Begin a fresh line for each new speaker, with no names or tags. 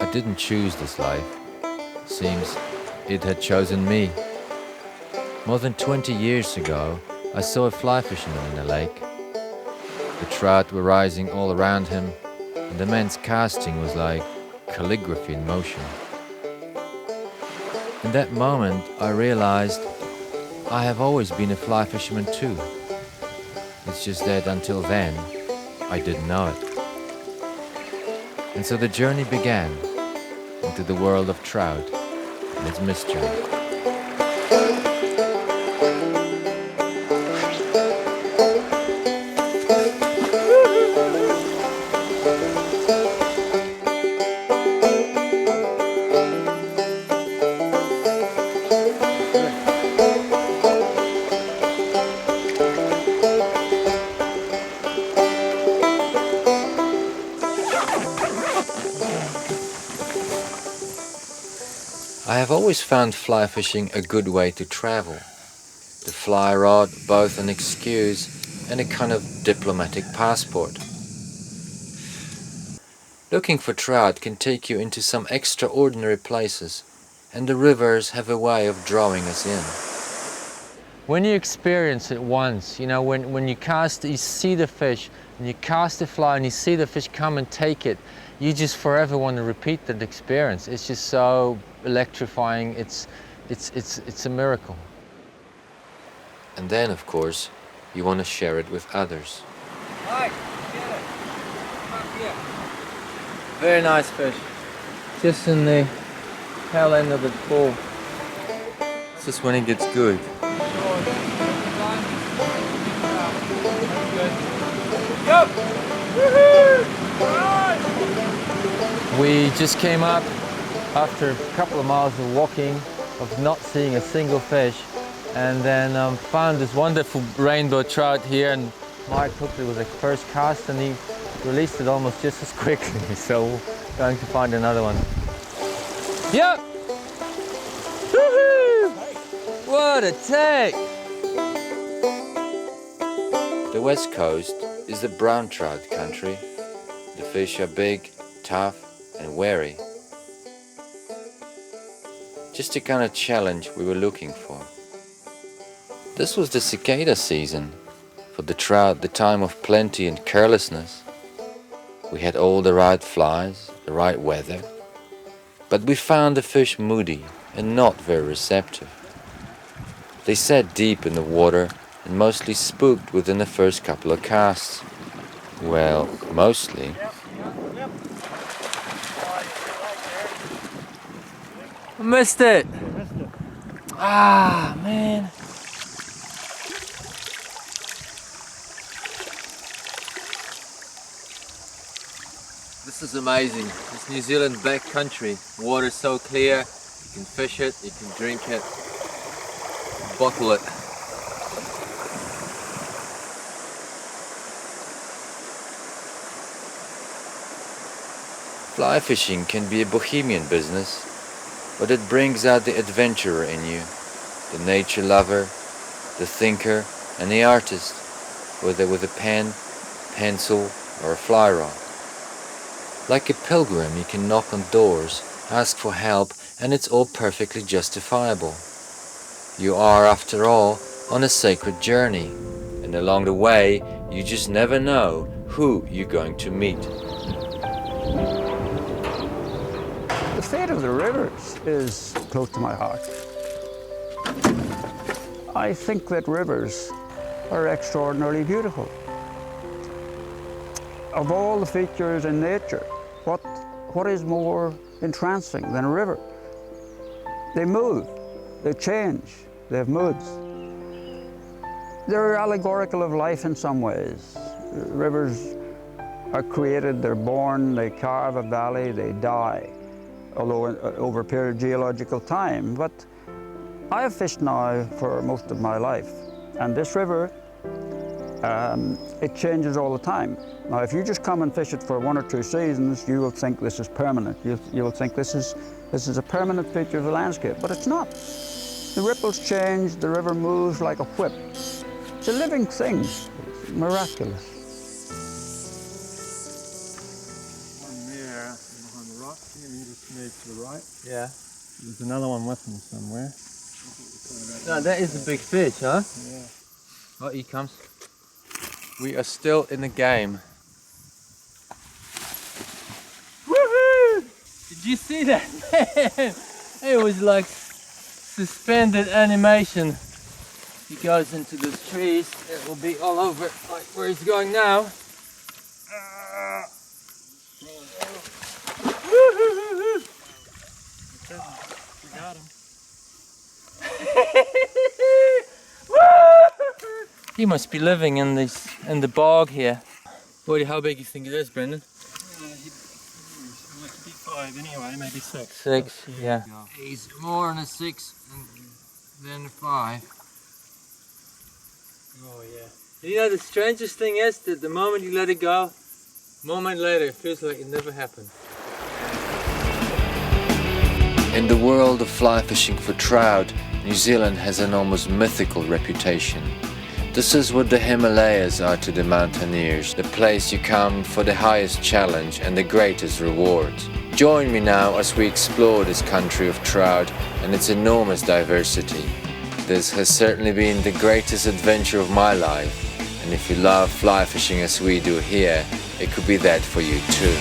I didn't choose this life. Seems it had chosen me. More than 20 years ago, I saw a fly fisherman in a lake. The trout were rising all around him, and the man's casting was like calligraphy in motion. In that moment, I realized I have always been a fly fisherman too. It's just that until then, I didn't know it. And so the journey began into the world of trout and its mystery. I have always found fly fishing a good way to travel. The fly rod both an excuse and a kind of diplomatic passport. Looking for trout can take you into some extraordinary places, and the rivers have a way of drawing us in. When you experience it once, you know, when you cast, you see the fish, and you cast the fly and you see the fish come and take it, you just forever want to repeat that experience. It's just so electrifying, it's a miracle. And then, of course, you want to share it with others. Hi, get it. Come here. Very nice fish. Just in the tail end of the pool. This is when it gets good. Yep. We just came up after a couple of miles of walking, of not seeing a single fish, and then found this wonderful rainbow trout here, and Mark hooked it with the first cast and he released it almost just as quickly, so we're going to find another one. Yep! Woohoo! What a take! The west coast is the brown trout country. The fish are big, tough and wary. Just the kind of challenge we were looking for. This was the cicada season. For the trout, the time of plenty and carelessness. We had all the right flies, the right weather. But we found the fish moody and not very receptive. They sat deep in the water and mostly spooked within the first couple of casts. Well, mostly. I missed it! Ah, man. This is amazing. This New Zealand backcountry. Water is so clear, you can fish it, you can drink it, bottle it. Fly fishing can be a bohemian business, but it brings out the adventurer in you, the nature lover, the thinker and the artist, whether with a pen, pencil or a fly rod. Like a pilgrim, you can knock on doors, ask for help, and it's all perfectly justifiable. You are, after all, on a sacred journey, and along the way, you just never know who you're going to meet.
The fate of the rivers is close to my heart. I think that rivers are extraordinarily beautiful. Of all the features in nature, what is more entrancing than a river? They move, they change, they have moods. They're allegorical of life in some ways. Rivers are created, they're born, they carve a valley, they die, although over a period of geological time. But I have fished now for most of my life, and this river, it changes all the time. Now, if you just come and fish it for 1 or 2 seasons, you will think this is permanent. You will think this is a permanent feature of the landscape, but it's not. The ripples change, the river moves like a whip. It's a living thing. It's miraculous.
One there, on the rock,
to the right.
Yeah. There's another one with him somewhere. No, that is a big fish, huh?
Yeah.
Oh, he comes. We are still in the game. Woohoo! Did you see that, man? It was like suspended animation. He goes into the trees. It will be all over, like where he's going now. Woohoo!
We got him.
He must be living in the bog here. What? How big do you think it is, Brendan?
Like a big 5 anyway, maybe 6.
6, yeah. He's more than a 6 than a 5.
Oh yeah.
You know, the strangest thing is that the moment you let it go, a moment later it feels like it never happened. In the world of fly fishing for trout, New Zealand has an almost mythical reputation. This is what the Himalayas are to the mountaineers, the place you come for the highest challenge and the greatest rewards. Join me now as we explore this country of trout and its enormous diversity. This has certainly been the greatest adventure of my life, and if you love fly fishing as we do here, it could be that for you too.